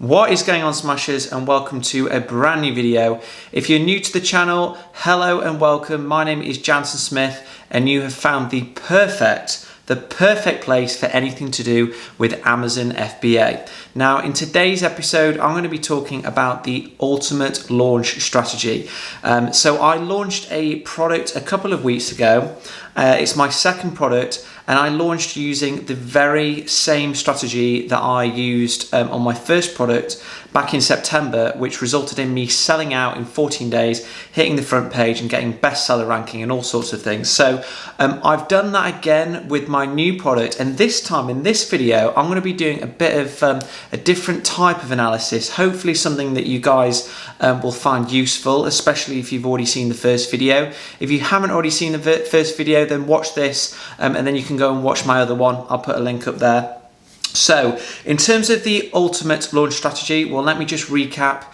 What is going on, Smashers, and welcome to a brand new video. If you're new to the channel, hello and welcome. My name is Jansen Smith and you have found the perfect place for anything to do with Amazon FBA. Now, in today's episode, I'm going to be talking about the ultimate launch strategy. So I launched a product a couple of weeks ago. It's my second product, and I launched using the very same strategy that I used on my first product back in September, which resulted in me selling out in 14 days, hitting the front page and getting bestseller ranking and all sorts of things. So I've done that again with my new product, and this time in this video I'm going to be doing a bit of a different type of analysis, hopefully something that you guys will find useful, especially if you've already seen the first video. If you haven't already seen the first video, then watch this and then you can go and watch my other one. I'll put a link up there. So in terms of the ultimate launch strategy, well, let me just recap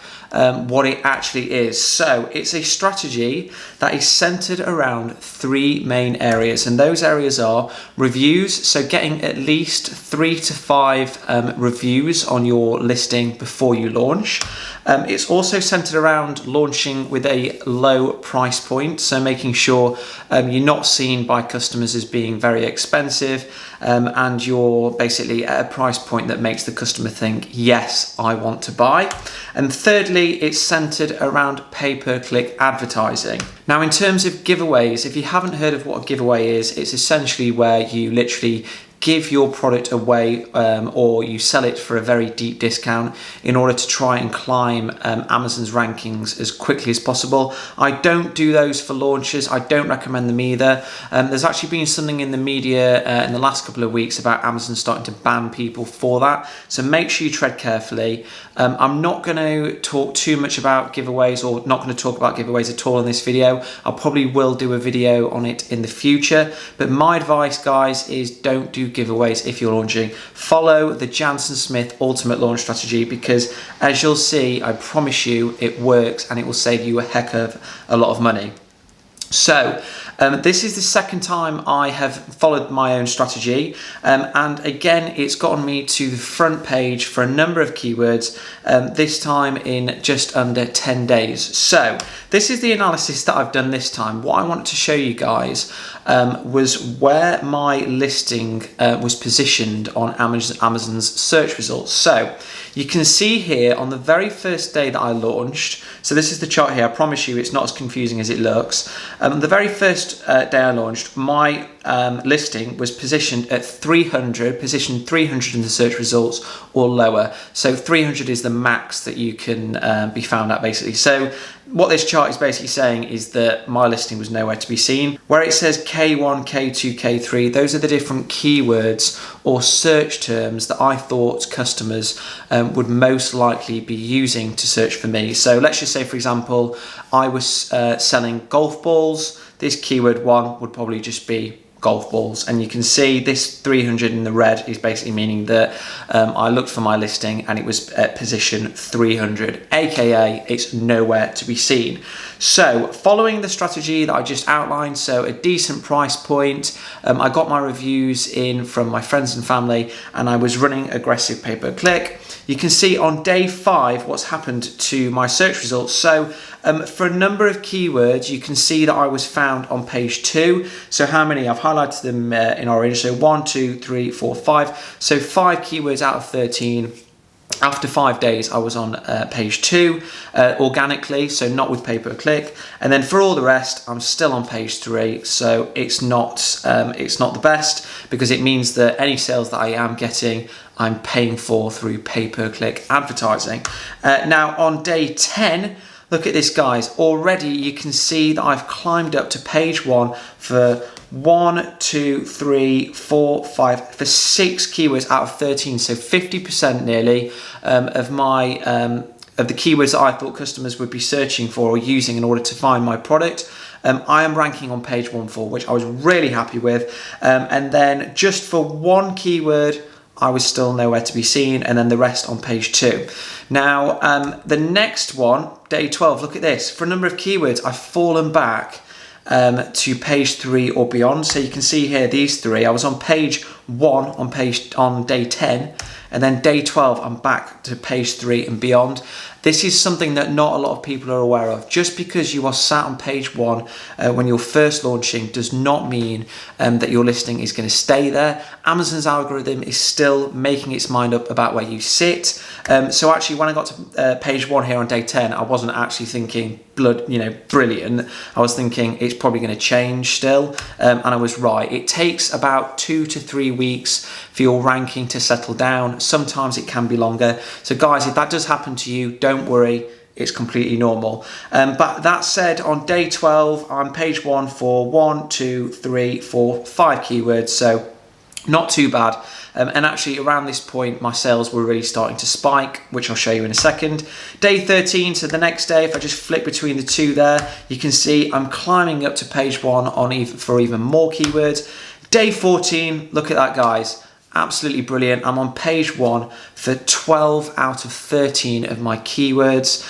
what it actually is. So it's a strategy that is centered around three main areas, and those areas are reviews, so getting at least 3 to 5 reviews on your listing before you launch. It's also centered around launching with a low price point, so making sure you're not seen by customers as being very expensive, and you're basically at a price point that makes the customer think, yes, I want to buy. And thirdly, it's centered around pay-per-click advertising. Now, in terms of giveaways, if you haven't heard of what a giveaway is, it's essentially where you literally give your product away or you sell it for a very deep discount in order to try and climb Amazon's rankings as quickly as possible. I don't do those for launches. I don't recommend them either. There's actually been something in the media in the last couple of weeks about Amazon starting to ban people for that. So make sure you tread carefully. I'm not going to talk too much about giveaways, or not going to talk about giveaways at all in this video. I probably will do a video on it in the future. But my advice, guys, is don't do giveaways if you're launching. Follow the Jansen Smith ultimate launch strategy, because as you'll see, I promise you it works and it will save you a heck of a lot of money. So this is the second time I have followed my own strategy, and again it's gotten me to the front page for a number of keywords, this time in just under 10 days. So this is the analysis that I've done this time. What I wanted to show you guys was where my listing was positioned on Amazon's search results. So you can see here on the very first day that I launched, so this is the chart here, I promise you it's not as confusing as it looks. The very first day I launched, my listing was positioned at 300, positioned 300 in the search results or lower. So 300 is the max that you can be found at, basically. So what this chart is basically saying is that my listing was nowhere to be seen. Where it says K1, K2, K3, those are the different keywords or search terms that I thought customers would most likely be using to search for me. So let's just say, for example, I was selling golf balls. This keyword 1 would probably just be golf balls, and you can see this 300 in the red is basically meaning that I looked for my listing and it was at position 300, aka it's nowhere to be seen. So following the strategy that I just outlined, so a decent price point, I got my reviews in from my friends and family, and I was running aggressive pay-per-click. You can see on day 5 what's happened to my search results. So for a number of keywords, you can see that I was found on page 2. So how many? I've highlighted them in orange. So 1, 2, 3, 4, 5. So 5 keywords out of 13. After 5 days, I was on page 2 organically, so not with pay-per-click. And then for all the rest, I'm still on page 3. So it's not the best, because it means that any sales that I am getting, I'm paying for through pay-per-click advertising. Now on day 10, look at this, guys. Already you can see that I've climbed up to page 1 for 1, 2, 3, 4, 5, for 6 keywords out of 13. So 50% nearly of my of the keywords that I thought customers would be searching for or using in order to find my product. I am ranking on page 1 for, which I was really happy with. And then just for 1 keyword, I was still nowhere to be seen, and then the rest on page 2. Now, the next one, day 12, look at this. For a number of keywords, I've fallen back to page 3 or beyond. So you can see here, these 3, I was on page 1 on day 10, and then day 12, I'm back to page 3 and beyond. This is something that not a lot of people are aware of. Just because you are sat on page 1 when you're first launching does not mean that your listing is going to stay there. Amazon's algorithm is still making its mind up about where you sit. So actually, when I got to page 1 here on day 10, I wasn't actually thinking brilliant. I was thinking it's probably going to change still, and I was right. It takes about 2 to 3 weeks for your ranking to settle down. Sometimes it can be longer. So guys, if that does happen to you, don't worry, it's completely normal. But that said, on day 12, I'm page 1 for 1, 2, 3, 4, 5 keywords, so not too bad. And actually around this point, my sales were really starting to spike, which I'll show you in a second. Day 13, so the next day, if I just flip between the two there, you can see I'm climbing up to page 1 for even more keywords. Day 14, look at that, guys. Absolutely brilliant. I'm on page 1 for 12 out of 13 of my keywords.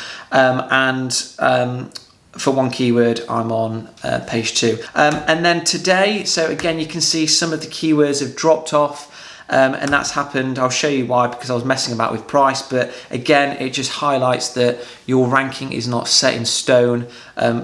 For one keyword, I'm on page 2. And then today, so again, you can see some of the keywords have dropped off. And that's happened. I'll show you why, because I was messing about with price, but again, it just highlights that your ranking is not set in stone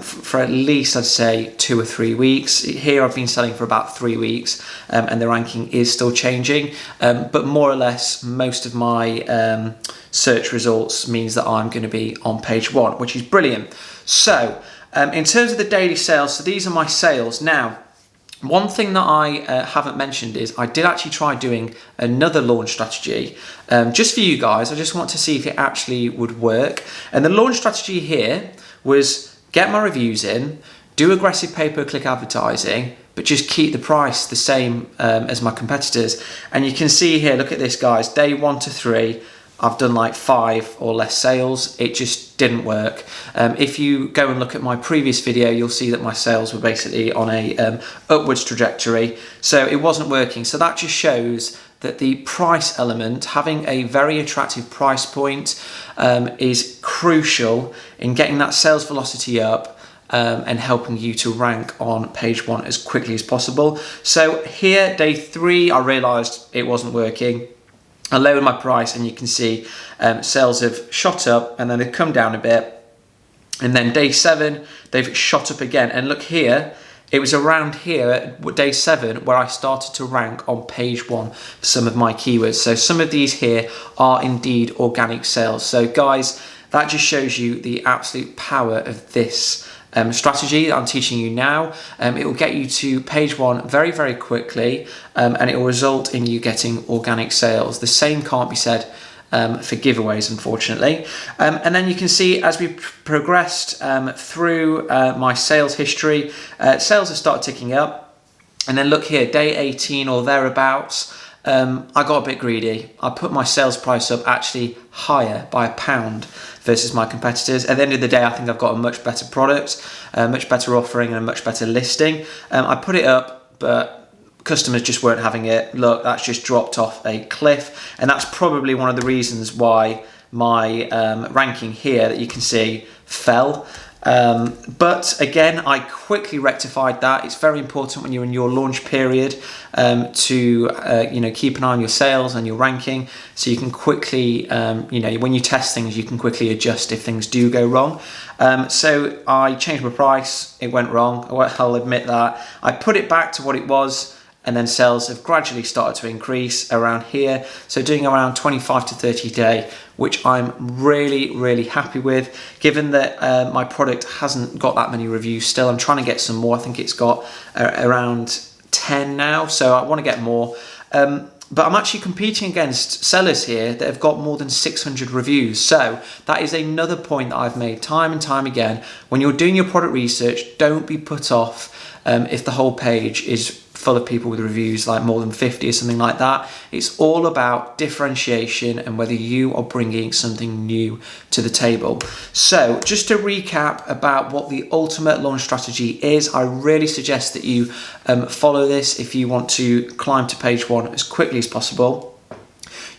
for at least, I'd say, 2 or 3 weeks. Here I've been selling for about 3 weeks, and the ranking is still changing, but more or less most of my search results means that I'm going to be on page 1, which is brilliant. So in terms of the daily sales, so these are my sales now. One thing that I haven't mentioned is I did actually try doing another launch strategy just for you guys. I just want to see if it actually would work. And the launch strategy here was get my reviews in, do aggressive pay-per-click advertising, but just keep the price the same as my competitors. And you can see here, look at this, guys, day 1 to 3, I've done like 5 or less sales. It just didn't work. If you go and look at my previous video, you'll see that my sales were basically on a upwards trajectory. So it wasn't working. So that just shows that the price element, having a very attractive price point, is crucial in getting that sales velocity up and helping you to rank on page 1 as quickly as possible. So here, day 3, I realized it wasn't working. I lowered my price, and you can see sales have shot up and then they've come down a bit. And then day 7, they've shot up again. And look here, it was around here at day 7 where I started to rank on page 1 for some of my keywords. So some of these here are indeed organic sales. So guys, that just shows you the absolute power of this strategy that I'm teaching you now. It will get you to page 1 very, very quickly, and it will result in you getting organic sales. The same can't be said for giveaways, unfortunately. And then you can see as we progressed through my sales history, sales have started ticking up. And then look here, day 18 or thereabouts, I got a bit greedy. I put my sales price up actually higher by £1 versus my competitors. At the end of the day, I think I've got a much better product, a much better offering, and a much better listing. I put it up, but customers just weren't having it. Look, that's just dropped off a cliff, and that's probably one of the reasons why my ranking here that you can see fell. But again, I quickly rectified that. It's very important when you're in your launch period to keep an eye on your sales and your ranking, so you can quickly when you test things, you can quickly adjust if things do go wrong. So I changed my price. It went wrong. I'll admit that. I put it back to what it was, and then sales have gradually started to increase around here. So doing around 25 to 30 a day, which I'm really, really happy with, given that my product hasn't got that many reviews still. I'm trying to get some more. I think it's got around 10 now, so I want to get more. But I'm actually competing against sellers here that have got more than 600 reviews. So that is another point that I've made time and time again. When you're doing your product research, don't be put off if the whole page is full of people with reviews like more than 50 or something like that. It's all about differentiation and whether you are bringing something new to the table. So just to recap about what the ultimate launch strategy is, I really suggest that you follow this if you want to climb to page 1 as quickly as possible.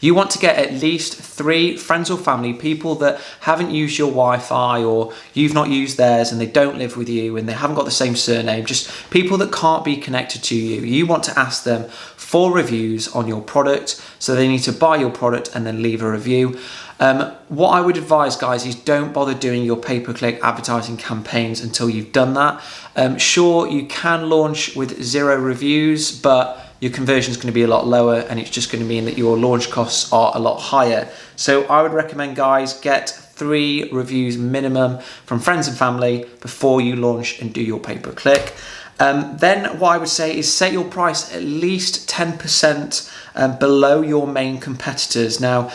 You want to get at least 3 friends or family, people that haven't used your Wi-Fi or you've not used theirs and they don't live with you and they haven't got the same surname, just people that can't be connected to you. You want to ask them for reviews on your product, so they need to buy your product and then leave a review. What I would advise, guys, is don't bother doing your pay-per-click advertising campaigns until you've done that. Sure, you can launch with 0 reviews, but your conversion is going to be a lot lower and it's just going to mean that your launch costs are a lot higher. So I would recommend, guys, get 3 reviews minimum from friends and family before you launch and do your pay-per-click. Then what I would say is set your price at least 10% below your main competitors. Now,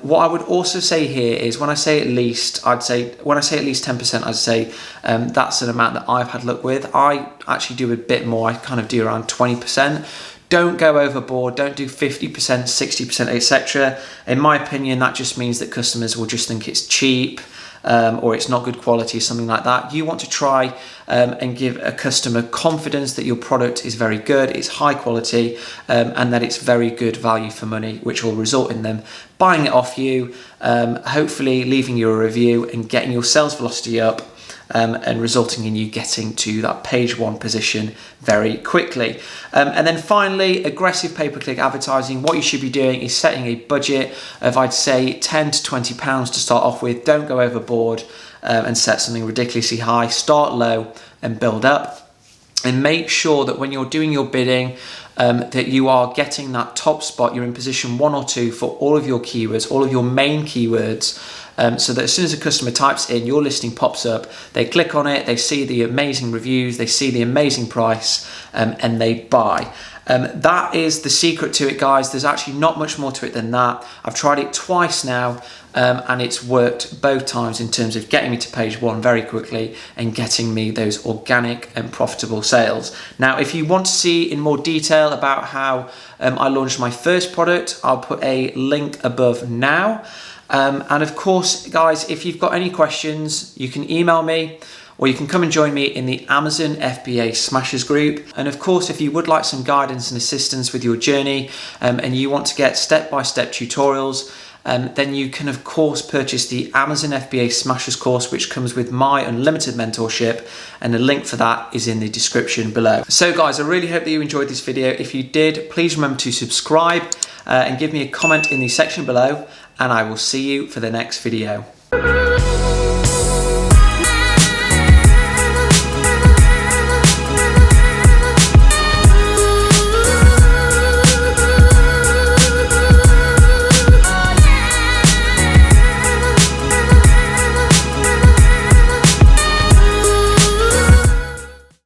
what I would also say here is when I say at least, when I say at least 10%, I'd say that's an amount that I've had luck with. I actually do a bit more. I kind of do around 20%. Don't go overboard. Don't do 50%, 60%, etc. In my opinion, that just means that customers will just think it's cheap. Or it's not good quality, something like that. You want to try and give a customer confidence that your product is very good, it's high quality, and that it's very good value for money, which will result in them buying it off you, hopefully leaving you a review and getting your sales velocity up. And resulting in you getting to that page 1 position very quickly. And then finally, aggressive pay-per-click advertising. What you should be doing is setting a budget of, I'd say, £10 to £20 to start off with. Don't go overboard and set something ridiculously high. Start low and build up. And make sure that when you're doing your bidding, that you are getting that top spot. You're in position 1 or 2 for all of your keywords, all of your main keywords. So that as soon as a customer types in, your listing pops up, they click on it, they see the amazing reviews, they see the amazing price, and they buy. That is the secret to it, guys. There's actually not much more to it than that. I've tried it twice now, and it's worked both times in terms of getting me to page 1 very quickly and getting me those organic and profitable sales. Now, if you want to see in more detail about how I launched my first product, I'll put a link above now. And of course, guys, if you've got any questions, you can email me or you can come and join me in the Amazon FBA Smashers group. And of course, if you would like some guidance and assistance with your journey and you want to get step-by-step tutorials, then you can of course purchase the Amazon FBA Smashers course, which comes with my unlimited mentorship, and the link for that is in the description below. So guys, I really hope that you enjoyed this video. If you did, please remember to subscribe and give me a comment in the section below, and I will see you for the next video.